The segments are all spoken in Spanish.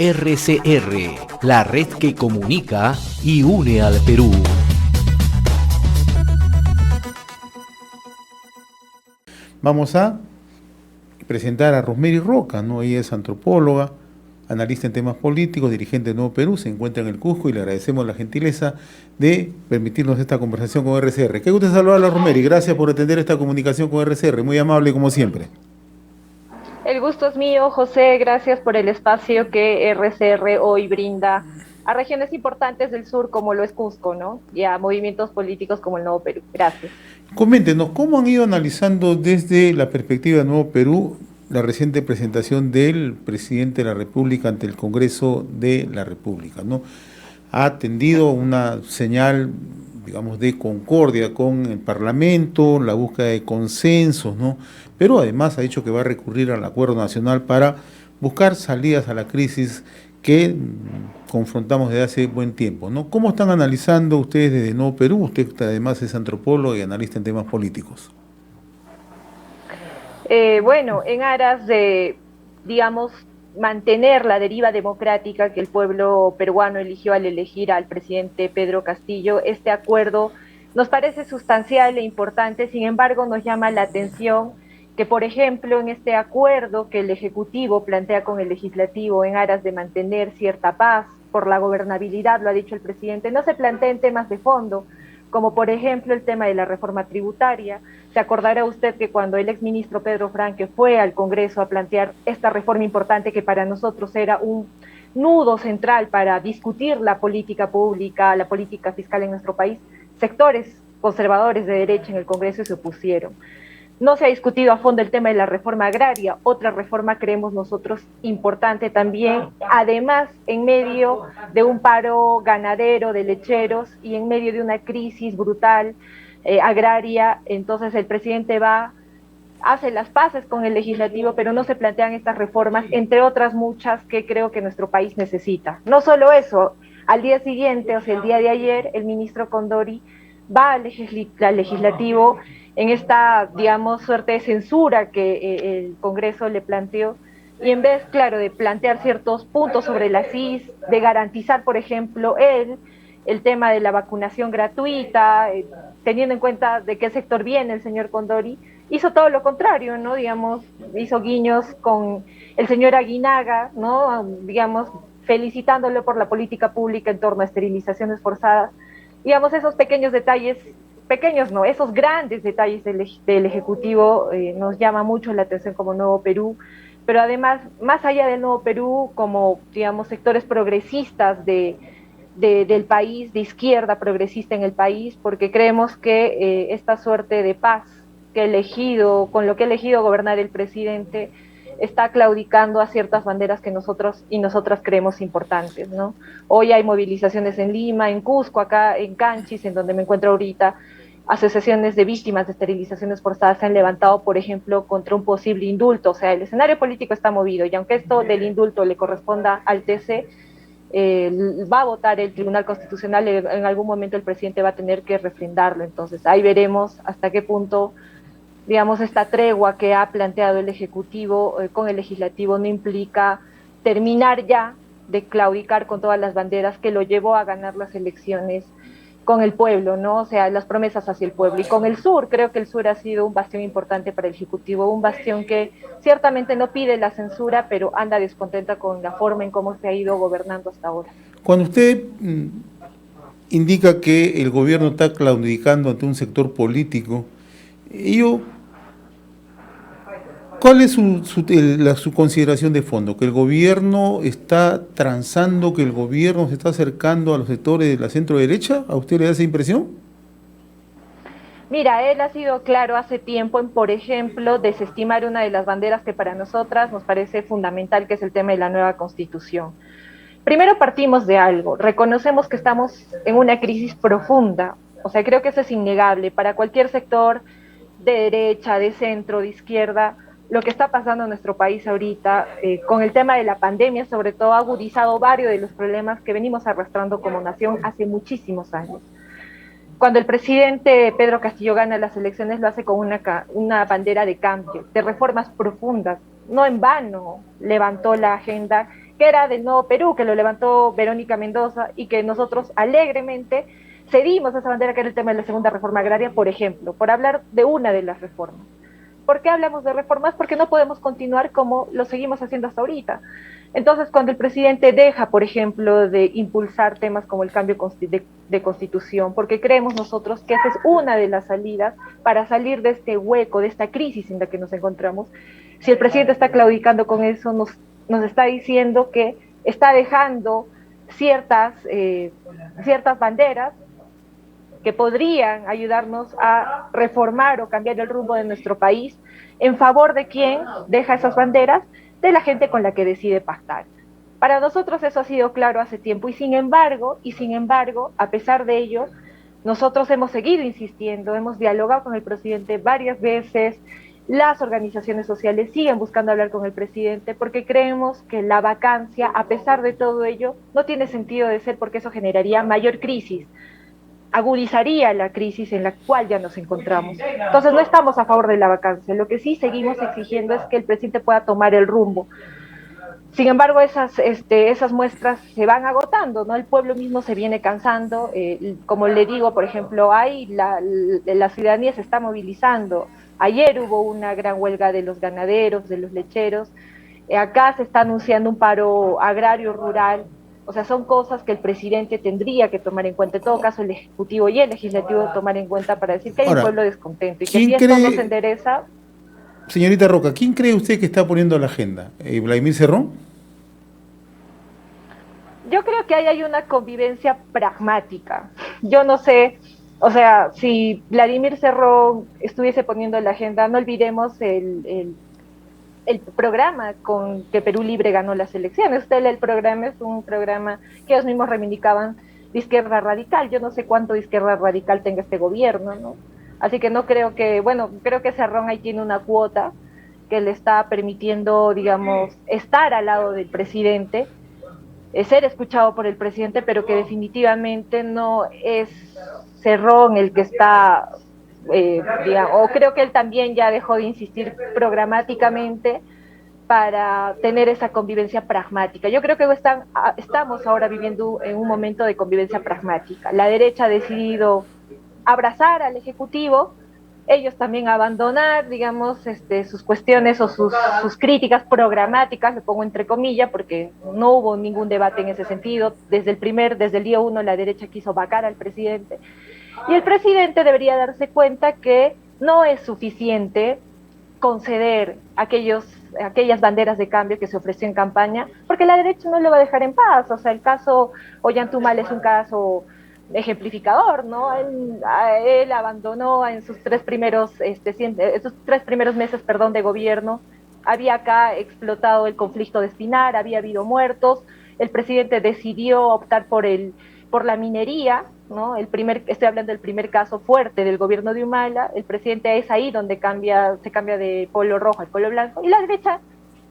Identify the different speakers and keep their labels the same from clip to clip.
Speaker 1: RCR, la red que comunica y une al Perú.
Speaker 2: Vamos a presentar a Rosemary Roca, ¿no? Ella es antropóloga, analista en temas políticos, dirigente de Nuevo Perú, se encuentra en el Cusco y le agradecemos la gentileza de permitirnos esta conversación con RCR. Qué gusto saludarla, Rosemary, gracias por atender esta comunicación con RCR, muy amable como siempre.
Speaker 3: El gusto es mío, José. Gracias por el espacio que RCR hoy brinda a regiones importantes del sur como lo es Cusco, ¿no? Y a movimientos políticos como el Nuevo Perú. Gracias.
Speaker 2: Coméntenos, ¿cómo han ido analizando desde la perspectiva de Nuevo Perú la reciente presentación del presidente de la República ante el Congreso de la República, ¿no? Ha tendido una señal, digamos, de concordia con el Parlamento, la búsqueda de consensos, ¿no? Pero además ha dicho que va a recurrir al Acuerdo Nacional para buscar salidas a la crisis que confrontamos desde hace buen tiempo, ¿no? ¿Cómo están analizando ustedes desde Nuevo Perú? Usted además es antropólogo y analista en temas políticos.
Speaker 3: Bueno, en aras de, digamos, mantener la deriva democrática que el pueblo peruano eligió al elegir al presidente Pedro Castillo, este acuerdo nos parece sustancial e importante. Sin embargo, nos llama la atención que, por ejemplo, en este acuerdo que el Ejecutivo plantea con el Legislativo en aras de mantener cierta paz por la gobernabilidad, lo ha dicho el presidente, no se planteen temas de fondo, como por ejemplo el tema de la reforma tributaria. Se acordará usted que cuando el exministro Pedro Franque fue al Congreso a plantear esta reforma importante que para nosotros era un nudo central para discutir la política pública, la política fiscal en nuestro país, sectores conservadores de derecha en el Congreso se opusieron. No se ha discutido a fondo el tema de la reforma agraria, otra reforma creemos nosotros importante también, además en medio de un paro ganadero de lecheros y en medio de una crisis brutal agraria. Entonces el presidente hace las paces con el legislativo, pero no se plantean estas reformas, entre otras muchas que creo que nuestro país necesita. No solo eso, al día siguiente, o sea, el día de ayer, el ministro Condori va al legislativo en esta, digamos, suerte de censura que el Congreso le planteó, y en vez, claro, de plantear ciertos puntos sobre la CIS, de garantizar, por ejemplo, el tema de la vacunación gratuita, teniendo en cuenta de qué sector viene el señor Condori, hizo todo lo contrario, ¿no? Digamos, hizo guiños con el señor Aguinaga, ¿no? Digamos, felicitándolo por la política pública en torno a esterilizaciones forzadas. Digamos, esos pequeños detalles, pequeños no, esos grandes detalles del Ejecutivo nos llama mucho la atención como Nuevo Perú, pero además, más allá del Nuevo Perú, como, digamos, sectores progresistas del país, de izquierda progresista en el país, porque creemos que esta suerte de paz con lo que ha elegido gobernar el presidente, está claudicando a ciertas banderas que nosotros y nosotras creemos importantes, ¿no? Hoy hay movilizaciones en Lima, en Cusco, acá en Canchis, en donde me encuentro ahorita. Asociaciones de víctimas de esterilizaciones forzadas se han levantado, por ejemplo, contra un posible indulto. O sea, el escenario político está movido y aunque esto del indulto le corresponda al TC, va a votar el Tribunal Constitucional, en algún momento el presidente va a tener que refrendarlo. Entonces ahí veremos hasta qué punto, digamos, esta tregua que ha planteado el Ejecutivo con el Legislativo no implica terminar ya de claudicar con todas las banderas que lo llevó a ganar las elecciones con el pueblo, ¿no? O sea, las promesas hacia el pueblo. Y con el sur, creo que el sur ha sido un bastión importante para el Ejecutivo, un bastión que ciertamente no pide la censura, pero anda descontenta con la forma en cómo se ha ido gobernando hasta ahora.
Speaker 2: Cuando usted indica que el gobierno está claudicando ante un sector político, ello, ¿cuál es su consideración de fondo? ¿Que el gobierno está transando, que el gobierno se está acercando a los sectores de la centro derecha? ¿A usted le da esa impresión?
Speaker 3: Mira, él ha sido claro hace tiempo en, por ejemplo, desestimar una de las banderas que para nosotras nos parece fundamental, que es el tema de la nueva Constitución. Primero partimos de algo, reconocemos que estamos en una crisis profunda, o sea, creo que eso es innegable para cualquier sector de derecha, de centro, de izquierda. Lo que está pasando en nuestro país ahorita, con el tema de la pandemia, sobre todo, ha agudizado varios de los problemas que venimos arrastrando como nación hace muchísimos años. Cuando el presidente Pedro Castillo gana las elecciones, lo hace con una bandera de cambio, de reformas profundas. No en vano levantó la agenda que era del Nuevo Perú, que lo levantó Verónica Mendoza y que nosotros alegremente cedimos esa bandera, que era el tema de la segunda reforma agraria, por ejemplo, por hablar de una de las reformas. ¿Por qué hablamos de reformas? Porque no podemos continuar como lo seguimos haciendo hasta ahorita. Entonces, cuando el presidente deja, por ejemplo, de impulsar temas como el cambio de constitución, porque creemos nosotros que esa es una de las salidas para salir de este hueco, de esta crisis en la que nos encontramos, si el presidente está claudicando con eso, nos está diciendo que está dejando ciertas banderas que podrían ayudarnos a reformar o cambiar el rumbo de nuestro país. ¿En favor de quién deja esas banderas? De la gente con la que decide pactar. Para nosotros eso ha sido claro hace tiempo y sin embargo, a pesar de ello, nosotros hemos seguido insistiendo, hemos dialogado con el presidente varias veces, las organizaciones sociales siguen buscando hablar con el presidente porque creemos que la vacancia, a pesar de todo ello, no tiene sentido de ser porque eso generaría mayor crisis, agudizaría la crisis en la cual ya nos encontramos. Entonces no estamos a favor de la vacancia, lo que sí seguimos exigiendo es que el presidente pueda tomar el rumbo. Sin embargo, esas muestras se van agotando, ¿no? El pueblo mismo se viene cansando, como le digo, por ejemplo, la ciudadanía se está movilizando. Ayer hubo una gran huelga de los ganaderos, de los lecheros, acá se está anunciando un paro agrario rural, o sea, son cosas que el presidente tendría que tomar en cuenta, en todo caso el Ejecutivo y el Legislativo tomar en cuenta para decir que hay un pueblo descontento y que si esto no se endereza...
Speaker 2: Señorita Roca, ¿quién cree usted que está poniendo la agenda? ¿Vladimir Cerrón?
Speaker 3: Yo creo que ahí hay una convivencia pragmática. Yo no sé, o sea, si Vladimir Cerrón estuviese poniendo la agenda, no olvidemos el programa con que Perú Libre ganó las elecciones. El programa es un programa que ellos mismos reivindicaban de izquierda radical. Yo no sé cuánto de izquierda radical tenga este gobierno, ¿no? Así que no creo que, bueno, creo que Cerrón ahí tiene una cuota que le está permitiendo, digamos, estar al lado del presidente, ser escuchado por el presidente, pero que definitivamente no es Cerrón el que está, digamos, o creo que él también ya dejó de insistir programáticamente para tener esa convivencia pragmática. Yo creo que estamos ahora viviendo en un momento de convivencia pragmática. La derecha ha decidido abrazar al Ejecutivo, ellos también abandonar, digamos, sus cuestiones o sus críticas programáticas, lo pongo entre comillas, porque no hubo ningún debate en ese sentido. Desde el día uno, la derecha quiso vacar al presidente. Y el presidente debería darse cuenta que no es suficiente conceder aquellas banderas de cambio que se ofreció en campaña, porque la derecha no lo va a dejar en paz. O sea, el caso Ollantumal es un caso ejemplificador, ¿no? Él abandonó en sus tres primeros meses, de gobierno, había acá explotado el conflicto de Espinar, había habido muertos, el presidente decidió optar por la minería, ¿no? Estoy hablando del primer caso fuerte del gobierno de Humala. El presidente es ahí donde se cambia de polo rojo al polo blanco, y la derecha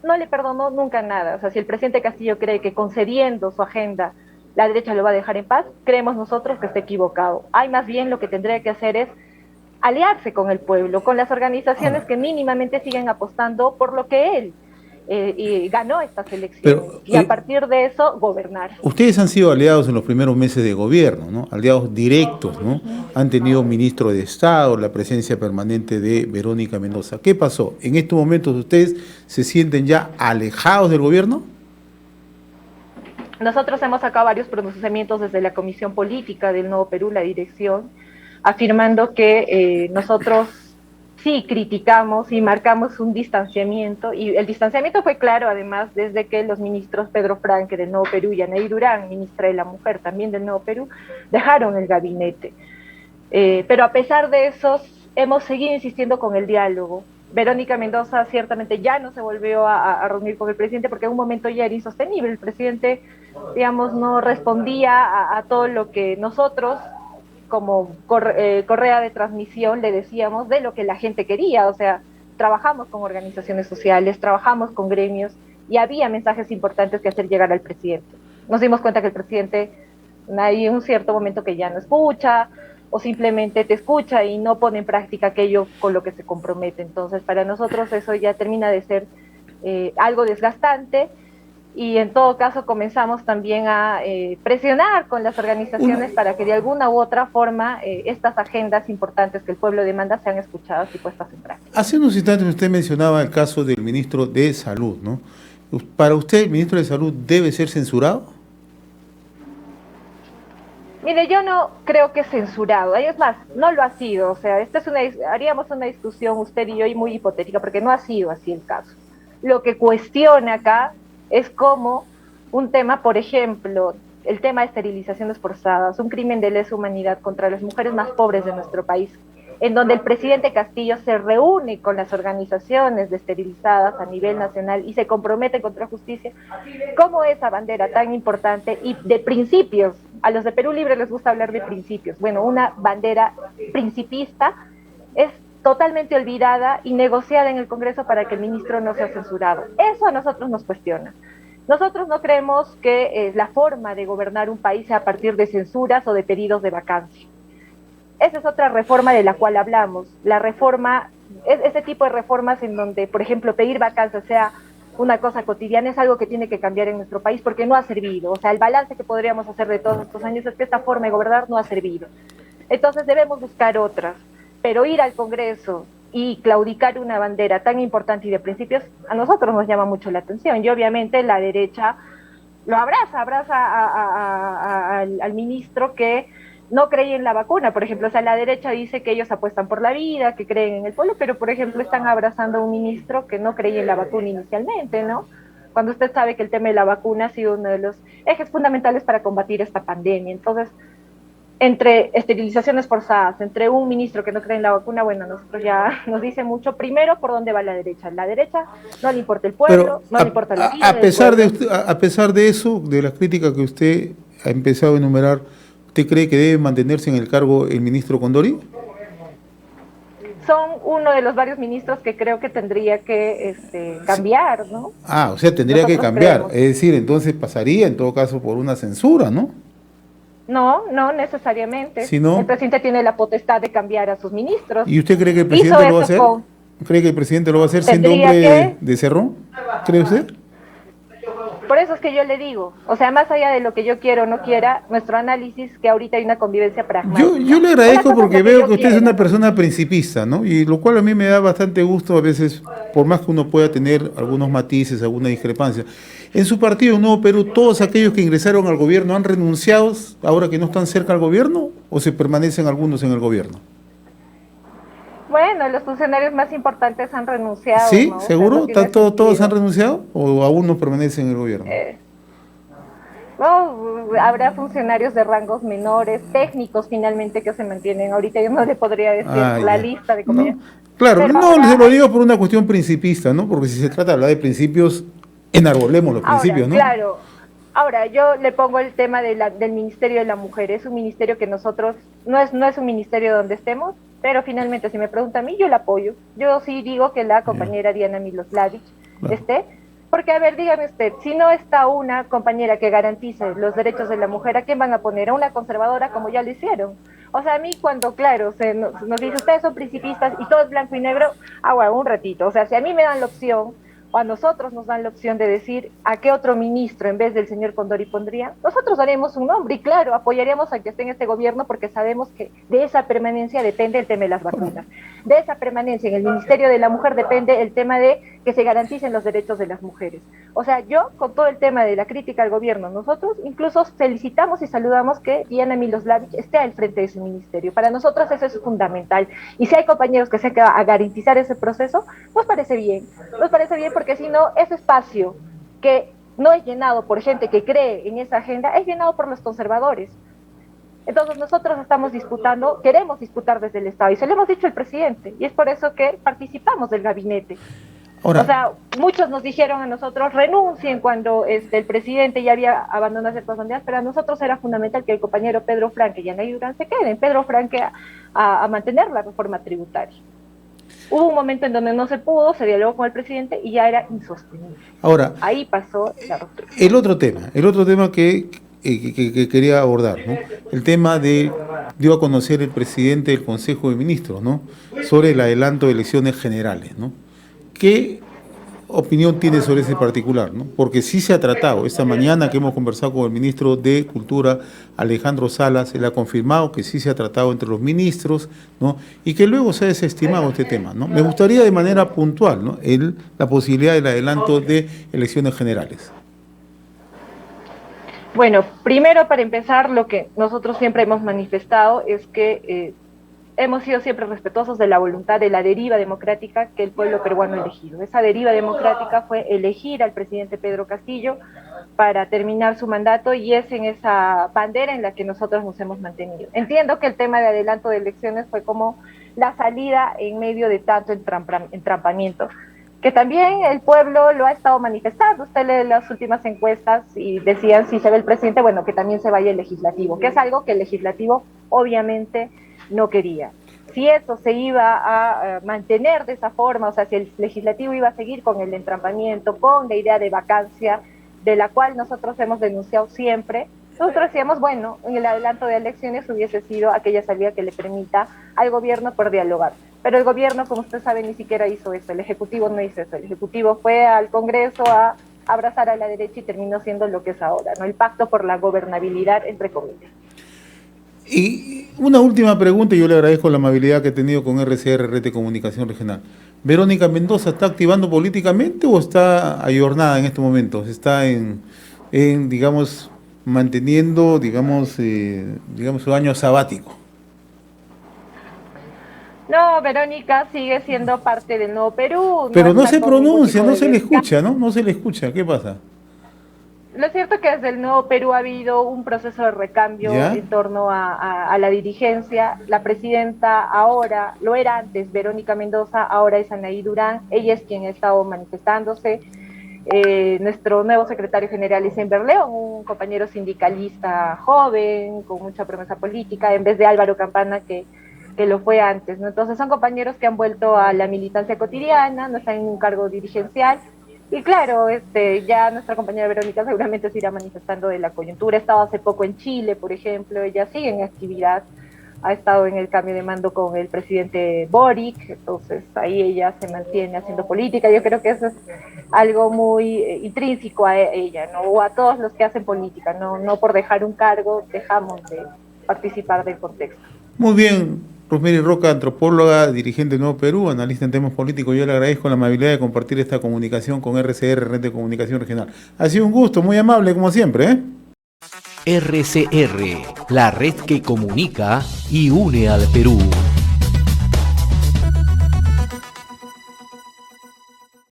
Speaker 3: no le perdonó nunca nada. O sea, si el presidente Castillo cree que concediendo su agenda la derecha lo va a dejar en paz, creemos nosotros que está equivocado. Hay más bien lo que tendría que hacer es aliarse con el pueblo, con las organizaciones que mínimamente siguen apostando por lo que él ganó estas elecciones, y a partir de eso gobernar.
Speaker 2: Ustedes han sido aliados en los primeros meses de gobierno, ¿no? Aliados directos, ¿no? Han tenido ministro de Estado, la presencia permanente de Verónica Mendoza. ¿Qué pasó? ¿En estos momentos ustedes se sienten ya alejados del gobierno?
Speaker 3: Nosotros hemos sacado varios pronunciamientos desde la Comisión Política del Nuevo Perú, la dirección, afirmando que nosotros sí criticamos y marcamos un distanciamiento, y el distanciamiento fue claro además desde que los ministros Pedro Franque del Nuevo Perú y Anaí Durán, ministra de la Mujer también del Nuevo Perú, dejaron el gabinete. Pero a pesar de eso, hemos seguido insistiendo con el diálogo. Verónica Mendoza ciertamente ya no se volvió a reunir con el presidente porque en un momento ya era insostenible. El presidente, digamos, no respondía a todo lo que nosotros, como correa de transmisión, le decíamos de lo que la gente quería. O sea, trabajamos con organizaciones sociales, trabajamos con gremios y había mensajes importantes que hacer llegar al presidente. Nos dimos cuenta que el presidente hay un cierto momento que ya no escucha, o simplemente te escucha y no pone en práctica aquello con lo que se compromete. Entonces, para nosotros eso ya termina de ser algo desgastante, y en todo caso comenzamos también a presionar con las organizaciones para que de alguna u otra forma estas agendas importantes que el pueblo demanda sean escuchadas y puestas en práctica.
Speaker 2: Hace unos instantes usted mencionaba el caso del ministro de Salud, ¿no? ¿Para usted el ministro de Salud debe ser censurado?
Speaker 3: Mire, yo no creo que censurado, es más, no lo ha sido, o sea, haríamos una discusión usted y yo y muy hipotética, porque no ha sido así el caso. Lo que cuestiona acá es cómo un tema, por ejemplo, el tema de esterilizaciones forzadas, un crimen de lesa humanidad contra las mujeres más pobres de nuestro país, en donde el presidente Castillo se reúne con las organizaciones de esterilizadas a nivel nacional y se compromete contra justicia, cómo esa bandera tan importante y de principios, a los de Perú Libre les gusta hablar de principios, bueno, una bandera principista es totalmente olvidada y negociada en el Congreso para que el ministro no sea censurado. Eso a nosotros nos cuestiona. Nosotros no creemos que la forma de gobernar un país sea a partir de censuras o de pedidos de vacancia. Esa es otra reforma de la cual hablamos. La reforma, ese tipo de reformas en donde, por ejemplo, pedir vacancia sea una cosa cotidiana es algo que tiene que cambiar en nuestro país porque no ha servido. O sea, el balance que podríamos hacer de todos estos años es que esta forma de gobernar no ha servido. Entonces debemos buscar otras, pero ir al Congreso y claudicar una bandera tan importante y de principios, a nosotros nos llama mucho la atención. Y obviamente la derecha lo abraza al ministro que no creía en la vacuna, por ejemplo, o sea, la derecha dice que ellos apuestan por la vida, que creen en el pueblo, pero por ejemplo están abrazando a un ministro que no creía en la vacuna inicialmente, ¿no? Cuando usted sabe que el tema de la vacuna ha sido uno de los ejes fundamentales para combatir esta pandemia. Entonces, entre esterilizaciones forzadas, entre un ministro que no cree en la vacuna, bueno, nosotros ya nos dice mucho, primero, por dónde va la derecha. La derecha no le importa el pueblo,
Speaker 2: Pero
Speaker 3: no le importa la vida
Speaker 2: a pesar
Speaker 3: del
Speaker 2: de a pesar de eso, de las críticas que usted ha empezado a enumerar, ¿usted cree que debe mantenerse en el cargo el ministro Condori?
Speaker 3: Son uno de los varios ministros que creo que tendría que cambiar, ¿no?
Speaker 2: Ah, o sea, tendría que
Speaker 3: Nosotros
Speaker 2: cambiar.
Speaker 3: creemos.
Speaker 2: Es decir, entonces pasaría en todo caso por una censura, ¿no?
Speaker 3: No, no necesariamente.
Speaker 2: Si no,
Speaker 3: El presidente tiene la potestad de cambiar a sus ministros.
Speaker 2: ¿y usted cree que el
Speaker 3: Hizo
Speaker 2: presidente lo va a
Speaker 3: eso
Speaker 2: hacer?
Speaker 3: con...
Speaker 2: ¿Cree que el presidente lo va a hacer siendo
Speaker 3: Tendría
Speaker 2: hombre
Speaker 3: que...
Speaker 2: de Cerrón? ¿Cree usted?
Speaker 3: Por eso es que yo le digo, o sea, más allá de lo que yo quiero o no quiera, nuestro análisis que ahorita hay una convivencia pragmática.
Speaker 2: Yo le agradezco porque veo que usted es
Speaker 3: quiera.
Speaker 2: una persona principista, ¿no? Y lo cual a mí me da bastante gusto a veces, por más que uno pueda tener algunos matices, alguna discrepancia. En su partido, en Nuevo Perú, ¿todos aquellos que ingresaron al gobierno han renunciado ahora que no están cerca al gobierno o se permanecen algunos en el gobierno?
Speaker 3: Bueno, los funcionarios más importantes han renunciado.
Speaker 2: ¿Sí?
Speaker 3: ¿no?
Speaker 2: ¿Seguro?
Speaker 3: O sea, no tiene
Speaker 2: ¿Todos han
Speaker 3: sentido.
Speaker 2: renunciado o aún no permanecen en el gobierno?
Speaker 3: No, habrá funcionarios de rangos menores, técnicos finalmente que se mantienen. Ahorita yo no le podría decir la
Speaker 2: Ya.
Speaker 3: lista de
Speaker 2: No,
Speaker 3: compañeros.
Speaker 2: claro,
Speaker 3: Pero
Speaker 2: no,
Speaker 3: ahora
Speaker 2: se lo
Speaker 3: hay-
Speaker 2: digo por una cuestión principista, ¿no? Porque si se trata de hablar de principios, enarbolemos los
Speaker 3: Ahora,
Speaker 2: principios, ¿no?
Speaker 3: claro. Ahora, yo le pongo el tema del Ministerio de la Mujer. Es un ministerio que nosotros, no es un ministerio donde estemos, pero finalmente, si me pregunta a mí, yo la apoyo. Yo sí digo que la compañera Diana Miloslavich
Speaker 2: Claro.
Speaker 3: esté, porque, a ver, dígame usted, si no está una compañera que garantice los derechos de la mujer, ¿a quién van a poner? A una conservadora como ya lo hicieron. O sea, a mí cuando, claro, nos dice, ustedes son principistas y todo es blanco y negro, bueno, un ratito. O sea, si a mí me dan la opción, o a nosotros nos dan la opción de decir a qué otro ministro en vez del señor Condori pondría, nosotros haremos un nombre y claro, apoyaríamos a que esté en este gobierno porque sabemos que de esa permanencia depende el tema de las vacunas. De esa permanencia en el Ministerio de la Mujer depende el tema de que se garanticen los derechos de las mujeres. O sea, yo con todo el tema de la crítica al gobierno, nosotros incluso felicitamos y saludamos que Diana Miloslavich esté al frente de su ministerio. Para nosotros eso es fundamental. Y si hay compañeros que se quedan a garantizar ese proceso, nos parece bien. Nos parece bien porque si no, ese espacio que no es llenado por gente que cree en esa agenda, es llenado por los conservadores. Entonces nosotros estamos disputando, queremos disputar desde el Estado, y se lo hemos dicho al presidente, y es por eso que participamos del gabinete.
Speaker 2: Ahora,
Speaker 3: O sea, muchos nos dijeron a nosotros, renuncien cuando el presidente ya había abandonado ciertas banderas, pero a nosotros era fundamental que el compañero Pedro Franque y Ana Durán se queden, Pedro Franque a mantener la reforma tributaria. Hubo un momento en donde no se pudo, se dialogó con el presidente y ya era insostenible.
Speaker 2: ahora,
Speaker 3: Ahí pasó la ruptura.
Speaker 2: el otro tema que quería abordar, ¿no? El tema dio a conocer el presidente del Consejo de Ministros, ¿no? Sobre el adelanto de elecciones generales, ¿no? Que opinión tiene sobre ese particular, ¿no? Porque sí se ha tratado. Esta mañana que hemos conversado con el ministro de Cultura, Alejandro Salas, él ha confirmado que sí se ha tratado entre los ministros, ¿no? Y que luego se ha desestimado este tema, ¿no? Me gustaría de manera puntual, ¿no? La posibilidad del adelanto de elecciones generales.
Speaker 3: Bueno, primero para empezar, lo que nosotros siempre hemos manifestado es que hemos sido siempre respetuosos de la voluntad de la deriva democrática que el pueblo peruano ha elegido. Esa deriva democrática fue elegir al presidente Pedro Castillo para terminar su mandato y es en esa bandera en la que nosotros nos hemos mantenido. Entiendo que el tema de adelanto de elecciones fue como la salida en medio de tanto entrampamiento, que también el pueblo lo ha estado manifestando. Usted lee las últimas encuestas y decían, si se ve el presidente, bueno, que también se vaya el legislativo, que es algo que el legislativo obviamente no quería. Si eso se iba a mantener de esa forma, o sea, si el legislativo iba a seguir con el entrampamiento, con la idea de vacancia, de la cual nosotros hemos denunciado siempre, nosotros decíamos, bueno, en el adelanto de elecciones hubiese sido aquella salida que le permita al gobierno por dialogar. Pero el gobierno, como usted sabe, ni siquiera hizo eso, el Ejecutivo no hizo eso, el Ejecutivo fue al Congreso a abrazar a la derecha y terminó siendo lo que es ahora, ¿no? El pacto por la gobernabilidad, entre comillas.
Speaker 2: Y una última pregunta, y yo le agradezco la amabilidad que he tenido con RCR, Red de Comunicación Regional. ¿Verónica Mendoza está activando políticamente o está ayornada en estos momentos? ¿Está digamos, manteniendo, digamos, su año sabático?
Speaker 3: No, Verónica sigue siendo parte del Nuevo Perú.
Speaker 2: Pero no se pronuncia, no se le escucha, ¿no? No se le escucha, ¿qué pasa?
Speaker 3: Lo cierto es que desde el Nuevo Perú ha habido un proceso de recambio en torno a la dirigencia. La presidenta ahora, lo era antes, Verónica Mendoza, ahora es Anaí Durán. Ella es quien ha estado manifestándose. Nuestro nuevo secretario general es Enver León, un compañero sindicalista joven, con mucha promesa política, en vez de Álvaro Campana, que lo fue antes, ¿no? Entonces son compañeros que han vuelto a la militancia cotidiana, no están en un cargo dirigencial. Y claro, ya nuestra compañera Verónica seguramente se irá manifestando de la coyuntura. Ha estado hace poco en Chile, por ejemplo, ella sigue en actividad, ha estado en el cambio de mando con el presidente Boric, entonces ahí ella se mantiene haciendo política. Yo creo que eso es algo muy intrínseco a ella, ¿no? O a todos los que hacen política, no por dejar un cargo dejamos de participar del contexto.
Speaker 2: Muy bien. Rosemary Roca, antropóloga, dirigente de Nuevo Perú, analista en temas políticos. Yo le agradezco la amabilidad de compartir esta comunicación con RCR, Red de Comunicación Regional. Ha sido un gusto, muy amable como siempre, ¿eh?
Speaker 1: RCR, la red que comunica y une al Perú.